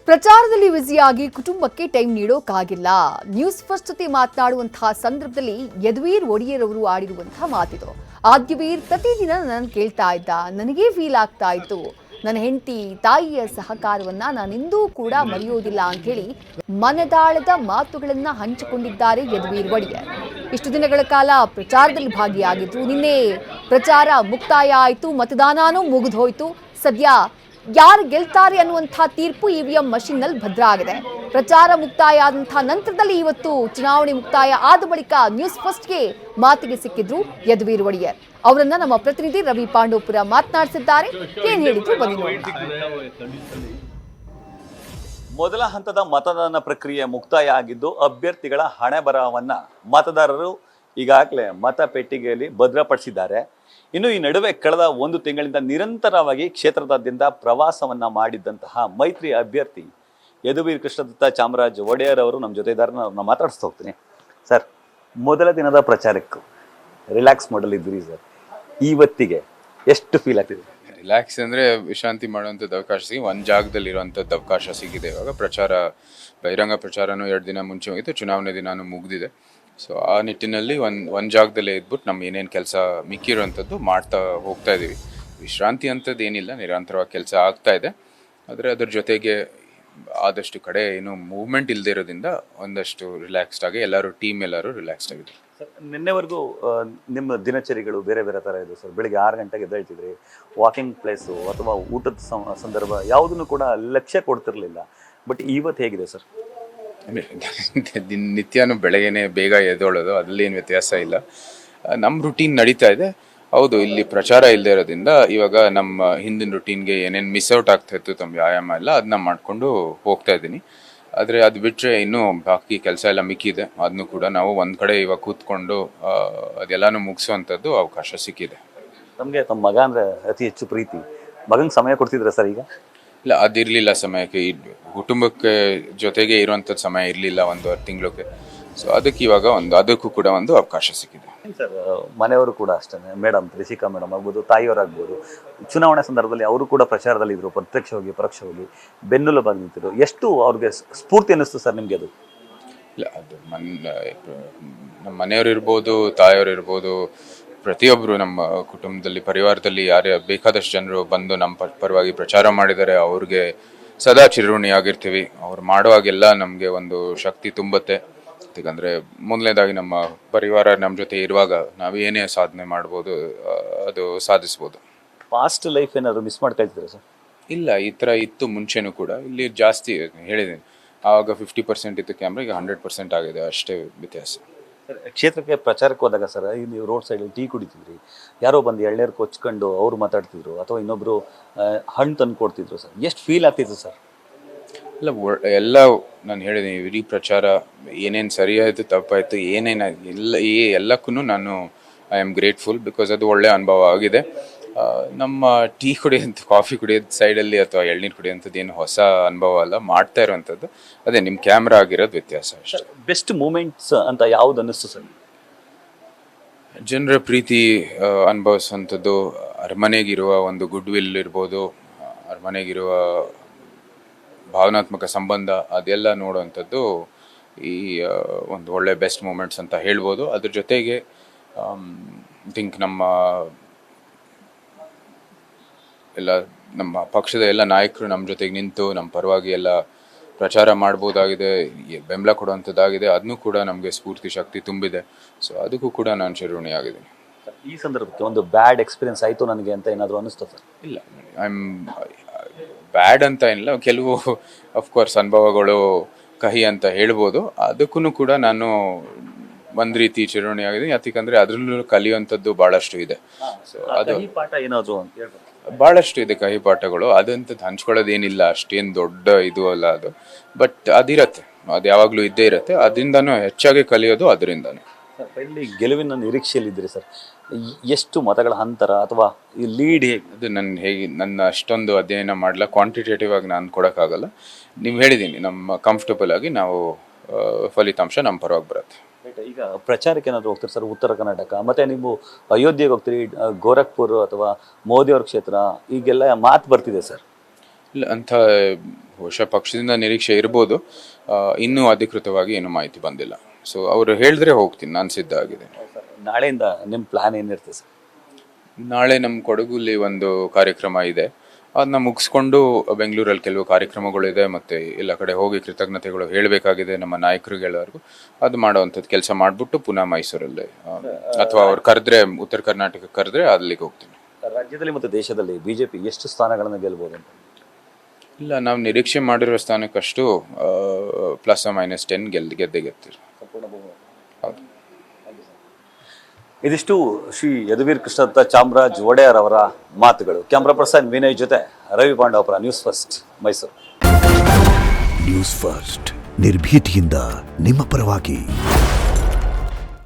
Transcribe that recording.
ಪ್ರಚಾರದಲ್ಲಿ ಬ್ಯುಸಿಯಾಗಿ ಕುಟುಂಬಕ್ಕೆ time ನೀಡೋಕ್ಕಾಗಿಲ್ಲ. News first ಜೊತೆ ಮಾತನಾಡುವಂತಹ ಸಂದರ್ಭದಲ್ಲಿ ಯದುವೀರ್ ಒಡೆಯರ್ ಅವರು ಆಡಿರುವಂತಹ ಮಾತಿದು. ಆದ್ಯವೀರ್ ಪ್ರತಿದಿನ ನನ್ನ ಕೇಳ್ತಾ ಇದ್ದ, ನನಗೇ ಫೀಲ್ ಆಗ್ತಾ ಇತ್ತು. ನನ್ನ ಹೆಂಡತಿ ತಾಯಿಯ ಸಹಕಾರವನ್ನ ನಾನೆಂದೂ ಕೂಡ ಮರೆಯೋದಿಲ್ಲ ಅಂತ ಹೇಳಿ ಮನದಾಳದ ಮಾತುಗಳನ್ನ ಹಂಚಿಕೊಂಡಿದ್ದಾರೆ ಯದುವೀರ್ ಒಡೆಯರ್. ಇಷ್ಟು ದಿನಗಳ ಕಾಲ ಪ್ರಚಾರದಲ್ಲಿ ಭಾಗಿಯಾಗಿದ್ರು. ನಿನ್ನೆ ಪ್ರಚಾರ ಮುಕ್ತಾಯ ಆಯಿತು, ಮತದಾನನೂ ಮುಗಿದೋಯ್ತು. ಸದ್ಯ ಯಾರು ಗೆಲ್ತಾರೆ ಅನ್ನುವಂಥ ತೀರ್ಪು ಇವಿಎಂ ಮಷಿನ್ ನಲ್ಲಿ ಭದ್ರ ಆಗಿದೆ. ಪ್ರಚಾರ ಮುಕ್ತಾಯ ಆದಂತಹ ನಂತರದಲ್ಲಿ ಇವತ್ತು ಚುನಾವಣೆ ಮುಕ್ತಾಯ ಆದ ಬಳಿಕ ನ್ಯೂಸ್ ಫಸ್ಟ್ಗೆ ಮಾತಿಗೆ ಸಿಕ್ಕಿದ್ರು ಯದುವೀರ್ ಒಡೆಯರ್. ಅವರನ್ನ ನಮ್ಮ ಪ್ರತಿನಿಧಿ ರವಿ ಪಾಂಡವಪುರ ಮಾತನಾಡಿಸಿದ್ದಾರೆ. ಏನ್ ಹೇಳಿದ್ರು ಬನ್ನಿ ನೋಡೋಣ. ಮೊದಲ ಹಂತದ ಮತದಾನ ಪ್ರಕ್ರಿಯೆ ಮುಕ್ತಾಯ ಆಗಿದ್ದು ಅಭ್ಯರ್ಥಿಗಳ ಹಣೆ ಬರಹವನ್ನ ಮತದಾರರು ಈಗಾಗಲೇ ಮತ ಪೆಟ್ಟಿಗೆಯಲ್ಲಿ ಭದ್ರಪಡಿಸಿದ್ದಾರೆ. ಇನ್ನು ಈ ನಡುವೆ ಕಳೆದ ಒಂದು ತಿಂಗಳಿಂದ ನಿರಂತರವಾಗಿ ಕ್ಷೇತ್ರದಾದ್ಯಂತ ಪ್ರವಾಸವನ್ನ ಮಾಡಿದ್ದಂತಹ ಮೈತ್ರಿ ಅಭ್ಯರ್ಥಿ ಯದುವೀರ್ ಕೃಷ್ಣದತ್ತ ಚಾಮರಾಜ ಒಡೆಯರ್ ಅವರು ನಮ್ಮ ಜೊತೆ ಇದ್ದಾರೆ. ನಾನು ಮಾತಾಡಿಸ್ತಾ ಹೋಗ್ತೀನಿ. ಸರ್, ಮೊದಲ ದಿನದ ಪ್ರಚಾರಕ್ಕೂ ರಿಲ್ಯಾಕ್ಸ್ ಮಾಡಲ್ ಇದ್ರಿ ಸರ್, ಇವತ್ತಿಗೆ ಎಷ್ಟು ಫೀಲ್ ಆಗ್ತಿದೆ? ರಿಲ್ಯಾಕ್ಸ್ ಅಂದರೆ ವಿಶ್ರಾಂತಿ ಮಾಡುವಂಥದ್ದು ಅವಕಾಶ ಸಿಗಿ ಒಂದು ಜಾಗದಲ್ಲಿ ಇರುವಂಥದ್ದು ಅವಕಾಶ ಸಿಗಿದೆ. ಇವಾಗ ಪ್ರಚಾರ, ಬಹಿರಂಗ ಪ್ರಚಾರನೂ 2 ದಿನ ಮುಂಚೆ ಹೋಗಿತ್ತು, ಚುನಾವಣೆ ದಿನಾನು ಮುಗಿದಿದೆ. ಸೊ ಆ ನಿಟ್ಟಿನಲ್ಲಿ ಒಂದು ಜಾಗದಲ್ಲೇ ಇದ್ಬಿಟ್ಟು ನಮ್ಮ ಏನೇನು ಕೆಲಸ ಮಿಕ್ಕಿರೋವಂಥದ್ದು ಮಾಡ್ತಾ ಹೋಗ್ತಾ ಇದ್ದೀವಿ. ವಿಶ್ರಾಂತಿ ಅಂಥದ್ದು ಏನಿಲ್ಲ, ನಿರಂತರವಾಗಿ ಕೆಲಸ ಆಗ್ತಾ ಇದೆ. ಆದರೆ ಅದ್ರ ಜೊತೆಗೆ ಆದಷ್ಟು ಕಡೆ ಏನು ಮೂವ್ಮೆಂಟ್ ಇಲ್ಲದೆ ಇರೋದ್ರಿಂದ ಒಂದಷ್ಟು ರಿಲ್ಯಾಕ್ಸ್ಡ್ ಆಗಿ ಟೀಮ್ ಎಲ್ಲರೂ ರಿಲ್ಯಾಕ್ಸ್ಡ್ ಆಗಿದೆ. ಸರ್, ನಿನ್ನೆವರೆಗೂ ನಿಮ್ಮ ದಿನಚರಿಗಳು ಬೇರೆ ಬೇರೆ ಥರ ಇದೆ ಸರ್. ಬೆಳಿಗ್ಗೆ 6 ಗಂಟೆಗೆ ಎದ್ದೇಳ್ತಿದ್ರಿ, ವಾಕಿಂಗ್ ಪ್ಲೇಸು ಅಥವಾ ಊಟದ ಸಂದರ್ಭ ಯಾವುದನ್ನು ಕೂಡ ಲಕ್ಷ್ಯ ಕೊಡ್ತಿರ್ಲಿಲ್ಲ. ಬಟ್ ಇವತ್ತು ಹೇಗಿದೆ ಸರ್? ನಿತ್ಯನೂ ಬೆಳಗ್ಗೆನೆ ಬೇಗ ಎದ್ದೋಳೋದು, ಅದರಲ್ಲಿ ಏನು ವ್ಯತ್ಯಾಸ ಇಲ್ಲ. ನಮ್ಮ ರುಟೀನ್ ನಡೀತಾ ಇದೆ. ಹೌದು, ಇಲ್ಲಿ ಪ್ರಚಾರ ಇಲ್ಲದೆ ಇರೋದ್ರಿಂದ ಇವಾಗ ನಮ್ಮ ಹಿಂದಿನ ರುಟೀನ್ಗೆ ಏನೇನು ಮಿಸ್ಔಟ್ ಆಗ್ತಾ ಇತ್ತು, ತಮ್ಮ ವ್ಯಾಯಾಮ ಎಲ್ಲ ಅದನ್ನ ಮಾಡಿಕೊಂಡು ಹೋಗ್ತಾ ಇದ್ದೀನಿ. ಆದರೆ ಅದು ಬಿಟ್ಟರೆ ಇನ್ನೂ ಬಾಕಿ ಕೆಲಸ ಎಲ್ಲ ಮಿಕ್ಕಿದೆ. ಅದನ್ನು ಕೂಡ ನಾವು ಒಂದು ಕಡೆ ಇವಾಗ ಕೂತ್ಕೊಂಡು ಅದೆಲ್ಲನೂ ಮುಗಿಸುವಂಥದ್ದು ಅವಕಾಶ ಸಿಕ್ಕಿದೆ. ನಮಗೆ ತಮ್ಮ ಮಗ ಅಂದರೆ ಅತಿ ಹೆಚ್ಚು ಪ್ರೀತಿ. ಮಗಂಗೆ ಸಮಯ ಕೊಡ್ತಿದ್ರೆ ಸರ್? ಈಗ ಇಲ್ಲ, ಅದಿರಲಿಲ್ಲ ಸಮಯಕ್ಕೆ. ಕುಟುಂಬಕ್ಕೆ ಜೊತೆಗೆ ಇರುವಂಥದ್ದು ಸಮಯ ಇರಲಿಲ್ಲ 1.5 ತಿಂಗಳಿಗೆ. ಸೊ ಅದಕ್ಕೆ ಇವಾಗ ಅದಕ್ಕೂ ಕೂಡ ಒಂದು ಅವಕಾಶ ಸಿಕ್ಕಿದೆ. ಸರ್, ಮನೆಯವರು ಕೂಡ ಅಷ್ಟೇ, ಮೇಡಮ್ ತ್ರಿಷಿಕಾ ಮೇಡಮ್ ಆಗ್ಬೋದು, ತಾಯಿಯವರಾಗ್ಬೋದು, ಚುನಾವಣೆ ಸಂದರ್ಭದಲ್ಲಿ ಅವರು ಕೂಡ ಪ್ರಚಾರದಲ್ಲಿ ಇದ್ರು, ಪ್ರತ್ಯಕ್ಷವಾಗಿ ಪರೋಕ್ಷವಾಗಿ ಬೆನ್ನೆಲುಬಾಗಿ ನಿಂತಿದ್ರು. ಎಷ್ಟು ಅವ್ರಿಗೆ ಸ್ಫೂರ್ತಿ ಅನ್ನಿಸ್ತು ಸರ್ ನಿಮಗೆ ಅದು? ಇಲ್ಲ, ಅದು ನಮ್ಮ ಮನೆಯವರು ಇರ್ಬೋದು, ತಾಯಿಯವರು ಇರ್ಬೋದು, ಪ್ರತಿಯೊಬ್ಬರು ನಮ್ಮ ಕುಟುಂಬದಲ್ಲಿ, ಪರಿವಾರದಲ್ಲಿ ಯಾರೇ ಬೇಕಾದಷ್ಟು ಜನರು ಬಂದು ನಮ್ಮ ಪರವಾಗಿ ಪ್ರಚಾರ ಮಾಡಿದ್ದಾರೆ. ಅವ್ರಿಗೆ ಸದಾ ಚಿರಋಣಿಯಾಗಿರ್ತೀವಿ. ಅವ್ರು ಮಾಡುವಾಗೆಲ್ಲ ನಮಗೆ ಒಂದು ಶಕ್ತಿ ತುಂಬುತ್ತೆ. ಯಾಕಂದರೆ ಮೊದಲನೇದಾಗಿ ನಮ್ಮ ಪರಿವಾರ ನಮ್ಮ ಜೊತೆ ಇರುವಾಗ ನಾವು ಏನೇ ಸಾಧನೆ ಮಾಡ್ಬೋದು, ಅದು ಸಾಧಿಸ್ಬೋದು. ಪಾಸ್ಟ್ ಲೈಫ್ ಏನಾದರೂ ಮಿಸ್ ಮಾಡ್ತಾ ಇದ್ದೀರಾ ಸರ್? ಇಲ್ಲ, ಈ ಥರ ಇತ್ತು ಮುಂಚೆನೂ ಕೂಡ. ಇಲ್ಲಿ ಜಾಸ್ತಿ ಹೇಳಿದ್ದೀನಿ, ಆವಾಗ 50% ಇತ್ತು ಕ್ಯಾಮ್ರಾ, ಈಗ 100% ಆಗಿದೆ, ಅಷ್ಟೇ ವ್ಯತ್ಯಾಸ. ಸರ್, ಕ್ಷೇತ್ರಕ್ಕೆ ಪ್ರಚಾರಕ್ಕೆ ಹೋದಾಗ ಸರ್, ನೀವು ರೋಡ್ ಸೈಡಲ್ಲಿ ಟೀ ಕುಡಿತಿದ್ರಿ, ಯಾರೋ ಬಂದು ಎಳ್ನೀರು ಕೊಚ್ಕೊಂಡು ಅವ್ರು ಮಾತಾಡ್ತಿದ್ರು, ಅಥವಾ ಇನ್ನೊಬ್ಬರು ಹಣ್ಣು ತಂದು ಕೊಡ್ತಿದ್ರು ಸರ್. ಎಷ್ಟು ಫೀಲ್ ಆಗ್ತಿತ್ತು ಸರ್? ಎಲ್ಲ ನಾನು ಹೇಳಿದ್ದೀನಿ, ಇಡೀ ಪ್ರಚಾರ ಏನೇನು ಸರಿಯಾಯಿತು ತಪ್ಪಾಯಿತು ಏನೇನು ಎಲ್ಲಕ್ಕೂ ನಾನು ಐ ಆಮ್ ಗ್ರೇಟ್ಫುಲ್. ಬಿಕಾಸ್ ಅದು ಒಳ್ಳೆಯ ಅನುಭವ ಆಗಿದೆ. ನಮ್ಮ ಟೀ ಕುಡಿಯೋಂಥ, ಕಾಫಿ ಕುಡಿಯೋದು ಸೈಡಲ್ಲಿ ಅಥವಾ ಎಳ್ನೀರು ಕುಡಿಯೋಂಥದ್ದು ಏನು ಹೊಸ ಅನುಭವ ಅಲ್ಲ, ಮಾಡ್ತಾ ಇರೋವಂಥದ್ದು. ಅದೇ ನಿಮ್ಮ ಕ್ಯಾಮ್ರಾ ಆಗಿರೋದು ವ್ಯತ್ಯಾಸ ಅಷ್ಟೇ. ಬೆಸ್ಟ್ ಮೂಮೆಂಟ್ಸ್ ಅಂತ ಯಾವ್ದು ಅನ್ನಿಸ್ತು ಸರ್? ಜನರ ಪ್ರೀತಿ ಅನುಭವಿಸುವಂಥದ್ದು, ಅರಮನೆಗಿರುವ ಒಂದು ಗುಡ್ ವಿಲ್ ಇರ್ಬೋದು, ಅರಮನೆಗಿರುವ ಭಾವನಾತ್ಮಕ ಸಂಬಂಧ, ಅದೆಲ್ಲ ನೋಡುವಂಥದ್ದು ಈ ಒಂದು ಒಳ್ಳೆ ಬೆಸ್ಟ್ ಮೂಮೆಂಟ್ಸ್ ಅಂತ ಹೇಳ್ಬೋದು. ಅದ್ರ ಜೊತೆಗೆ ಥಿಂಕ್ ನಮ್ಮ ಪಕ್ಷದ ಎಲ್ಲ ನಾಯಕರು ನಮ್ಮ ಜೊತೆಗೆ ನಿಂತು ನಮ್ಮ ಪರವಾಗಿ ಎಲ್ಲ ಪ್ರಚಾರ ಮಾಡ್ಬೋದಾಗಿದೆ, ಬೆಂಬಲ ಕೊಡುವಂಥದ್ದಾಗಿದೆ. ಅದನ್ನೂ ಕೂಡ ನಮಗೆ ಸ್ಫೂರ್ತಿ ಶಕ್ತಿ ತುಂಬಿದೆ. ಸೊ ಅದಕ್ಕೂ ಕೂಡ ನಾನು ಚಿರಋಣಿಯಾಗಿದ್ದೀನಿ. ಈ ಸಂದರ್ಭಕ್ಕೆ ಒಂದು ಬ್ಯಾಡ್ ಎಕ್ಸ್ಪೀರಿಯನ್ಸ್ ಆಯಿತು ನನಗೆ ಅಂತ ಏನಾದರೂ ಅನ್ನಿಸ್ತಾ ಸರ್? ಇಲ್ಲ, ಬ್ಯಾಡ್ ಅಂತ ಏನಿಲ್ಲ. ಕೆಲವು ಅಫ್ಕೋರ್ಸ್ ಅನುಭವಗಳು ಕಹಿ ಅಂತ ಹೇಳ್ಬೋದು. ಅದಕ್ಕೂ ಕೂಡ ನಾನು ಒಂದು ರೀತಿ ಚಿರಋಣಿಯಾಗಿದ್ದೀನಿ. ಯಾಕಂದರೆ ಅದರಲ್ಲೂ ಕಲಿಯುವಂಥದ್ದು ಭಾಳಷ್ಟು ಇದೆ. ಸೊ ಅದು ಪಾಠ ಏನಾದರೂ ಅಂತ ಹೇಳ್ಬೋದು. ಭಾಳಷ್ಟು ಇದೆ ಕಹಿ ಪಾಠಗಳು. ಅದಂಥದ್ದು ಹಂಚ್ಕೊಳ್ಳೋದೇನಿಲ್ಲ, ಅಷ್ಟೇನು ದೊಡ್ಡ ಇದು ಅಲ್ಲ ಅದು. ಬಟ್ ಅದಿರತ್ತೆ, ಅದು ಯಾವಾಗಲೂ ಇದ್ದೇ ಇರುತ್ತೆ. ಅದರಿಂದನೂ ಹೆಚ್ಚಾಗಿ ಕಲಿಯೋದು ಅದರಿಂದನೂ. ಇಲ್ಲಿ ಗೆಲುವಿನ ನಿರೀಕ್ಷೆಯಲ್ಲಿದ್ದೀರಿ ಸರ್. ಎಷ್ಟು ಮತಗಳ ಅಂತರ ಅಥವಾ ಈ ಲೀಡ್ ಅದು ನನ್ನ ಅಷ್ಟೊಂದು ಅಧ್ಯಯನ ಮಾಡಲ್ಲ, ಕ್ವಾಂಟಿಟೇಟಿವ್ ಆಗಿ ನಾನು ಕೊಡೋಕ್ಕಾಗಲ್ಲ. ನೀವು ಹೇಳಿದ್ದೀನಿ, ನಮ್ಮ ಕಂಫರ್ಟಬಲ್ ಆಗಿ ನಾವು ಫಲಿತಾಂಶ ನಮ್ಮ ಪರವಾಗಿ ಬರುತ್ತೆ. ಈಗ ಪ್ರಚಾರಕ್ಕೆ ಏನಾದರೂ ಹೋಗ್ತೀರಿ ಸರ್ ಉತ್ತರ ಕರ್ನಾಟಕ, ಮತ್ತು ನೀವು ಅಯೋಧ್ಯೆಗೆ ಹೋಗ್ತೀರಿ, ಗೋರಖ್ಪುರ್ ಅಥವಾ ಮೋದಿಯವ್ರ ಕ್ಷೇತ್ರ, ಈಗೆಲ್ಲ ಮಾತು ಬರ್ತಿದೆ ಸರ್. ಇಲ್ಲ ಅಂಥ ಬಹುಶಃ ಪಕ್ಷದಿಂದ ನಿರೀಕ್ಷೆ ಇರ್ಬೋದು. ಇನ್ನೂ ಅಧಿಕೃತವಾಗಿ ಏನು ಮಾಹಿತಿ ಬಂದಿಲ್ಲ. ಸೊ ಅವರು ಹೇಳಿದ್ರೆ ಹೋಗ್ತೀನಿ, ನಾನು ಸಿದ್ಧ ಆಗಿದೆ. ನಾಳೆಯಿಂದ ನಿಮ್ಮ ಪ್ಲಾನ್ ಏನಿರ್ತದೆ ಸರ್? ನಾಳೆ ನಮ್ಮ ಕೊಡಗುಲಿ ಒಂದು ಕಾರ್ಯಕ್ರಮ ಇದೆ, ಅದನ್ನ ಮುಗಿಸ್ಕೊಂಡು ಬೆಂಗಳೂರಲ್ಲಿ ಕೆಲವು ಕಾರ್ಯಕ್ರಮಗಳಿದೆ, ಮತ್ತು ಎಲ್ಲ ಕಡೆ ಹೋಗಿ ಕೃತಜ್ಞತೆಗಳು ಹೇಳಬೇಕಾಗಿದೆ ನಮ್ಮ ನಾಯಕರಿಗೆಲ್ಲರಿಗೂ. ಅದು ಮಾಡೋವಂಥದ್ದು ಕೆಲಸ ಮಾಡಿಬಿಟ್ಟು ಪುನಃ ಮೈಸೂರಲ್ಲಿ ಅಥವಾ ಅವ್ರು ಕರೆದ್ರೆ, ಉತ್ತರ ಕರ್ನಾಟಕ ಕರೆದ್ರೆ ಅಲ್ಲಿಗೆ ಹೋಗ್ತೀನಿ. ರಾಜ್ಯದಲ್ಲಿ ಮತ್ತು ದೇಶದಲ್ಲಿ ಬಿಜೆಪಿ ಎಷ್ಟು ಸ್ಥಾನಗಳನ್ನು ಗೆಲ್ಬೋದು ಅಂತ? ಇಲ್ಲ, ನಾವು ನಿರೀಕ್ಷೆ ಮಾಡಿರೋ ಸ್ಥಾನಕ್ಕಷ್ಟು ±10 ಗೆದ್ದೇ ಗೆಲ್ತೀರಿ. ಹೌದು. ಇದಿಷ್ಟು ಶ್ರೀ ಯದುವೀರ್ ಕೃಷ್ಣದತ್ತ ಚಾಮರಾಜ ಒಡೆಯರ್ ಅವರ ಮಾತುಗಳು. ಕ್ಯಾಮ್ರಾ ಪರ್ಸನ್ ವಿನಯ್ ಜೊತೆ Ravi Pandavapura, news first, Mysuru. News first ನಿರ್ಭೀತಿಯಿಂದ ನಿಮ್ಮ ಪರವಾಗಿ.